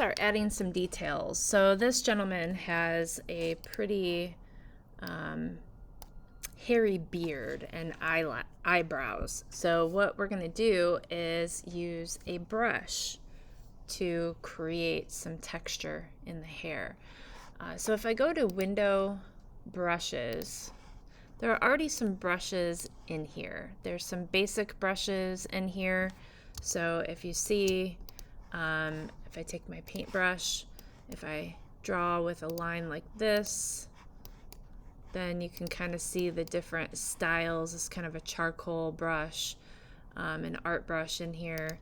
start adding some details. So this gentleman has a pretty hairy beard and eyebrows. So what we're going to do is use a brush to create some texture in the hair. So if I go to Window, Brushes, there are already some brushes in here. There's some basic brushes in here. So if you see, if I take my paintbrush, if I draw with a line like this, then you can kind of see the different styles. It's kind of a charcoal brush, an art brush in here,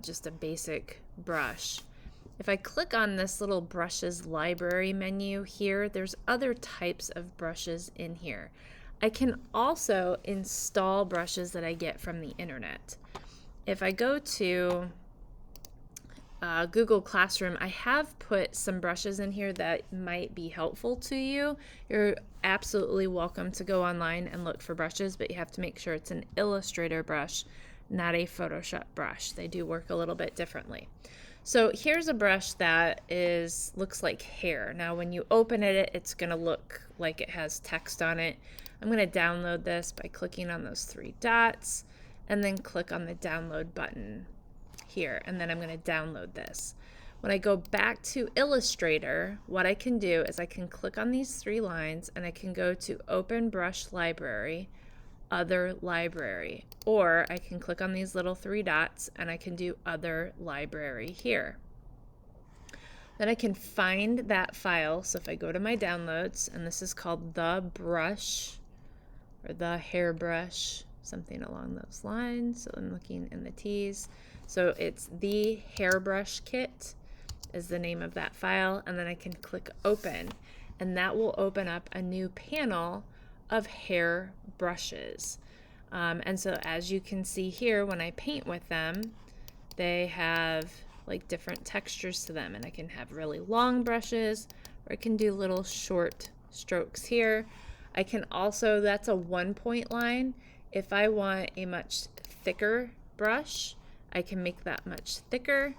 just a basic brush. If I click on this little brushes library menu here, there's other types of brushes in here. I can also install brushes that I get from the internet. If I go to Google Classroom, I have put some brushes in here that might be helpful to you. You're absolutely welcome to go online and look for brushes, but you have to make sure it's an Illustrator brush, not a Photoshop brush. They do work a little bit differently. So here's a brush that looks like hair. Now when you open it, it's going to look like it has text on it. I'm going to download this by clicking on those three dots and then click on the download button here, and then I'm going to download this. When I go back to Illustrator, what I can do is I can click on these three lines and I can go to Open Brush Library, Other Library, or I can click on these little three dots and I can do Other Library here. Then I can find that file. So if I go to my downloads, and this is called The Brush or The Hairbrush, something along those lines. So I'm looking in the T's. So it's The Hairbrush Kit is the name of that file, and then I can click open, and that will open up a new panel of hair brushes. And so as you can see here, when I paint with them, they have like different textures to them, and I can have really long brushes, or I can do little short strokes here. I can also, that's a 1-point line. If I want a much thicker brush, I can make that much thicker,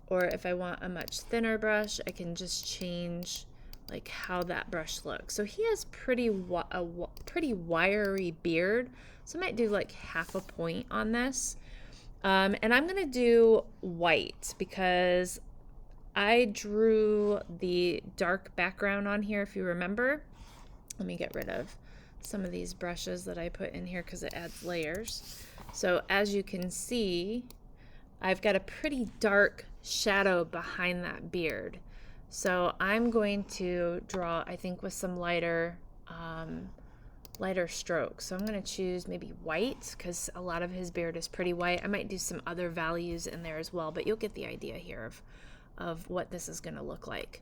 or if I want a much thinner brush, I can just change like how that brush looks. So he has pretty wiry beard, so I might do like 1/2 point on this. And I'm gonna do white because I drew the dark background on here, if you remember. Let me get rid of some of these brushes that I put in here because it adds layers. So as you can see, I've got a pretty dark shadow behind that beard. So I'm going to draw, I think, with some lighter strokes. So I'm going to choose maybe white because a lot of his beard is pretty white. I might do some other values in there as well, but you'll get the idea here of what this is going to look like.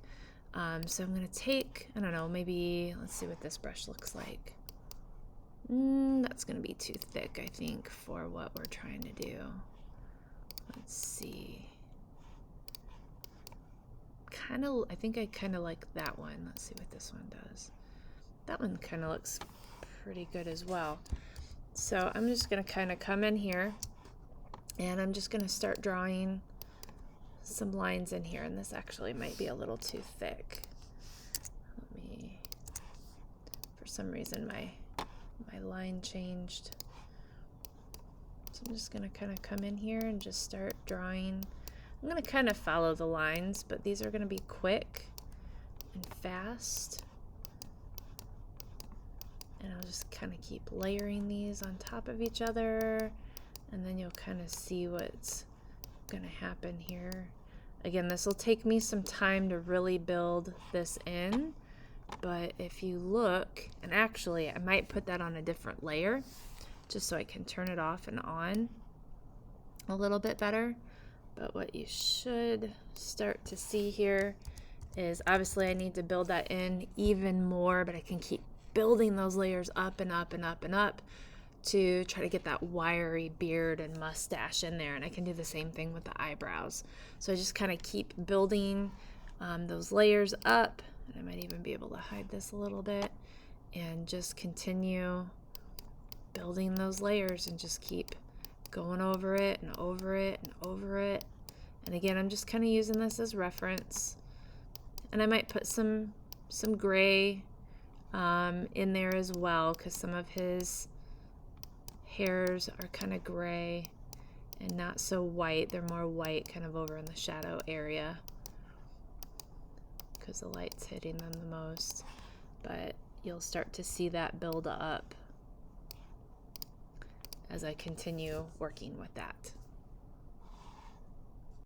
So I'm going to take, I don't know, maybe, let's see what this brush looks like. That's going to be too thick, I think, for what we're trying to do. Let's see. I think I kind of like that one. Let's see what this one does. That one kind of looks pretty good as well. So I'm just going to kind of come in here and I'm just going to start drawing some lines in here, and this actually might be a little too thick. For some reason my line changed. So I'm just going to kind of come in here and just start drawing. I'm going to kind of follow the lines, but these are going to be quick and fast. And I'll just kind of keep layering these on top of each other, and then you'll kind of see what's going to happen here. Again, this will take me some time to really build this in, but if you look, and actually I might put that on a different layer just so I can turn it off and on a little bit better. But what you should start to see here is obviously I need to build that in even more, but I can keep building those layers up and up and up and up to try to get that wiry beard and mustache in there. And I can do the same thing with the eyebrows. So I just kind of keep building those layers up. And I might even be able to hide this a little bit and just continue building those layers and just keep going over it and over it and over it And again, I'm just kind of using this as reference. And I might put some gray in there as well, because some of his hairs are kind of gray and not so white. They're more white kind of over in the shadow area because the light's hitting them the most. But you'll start to see that build up as I continue working with that.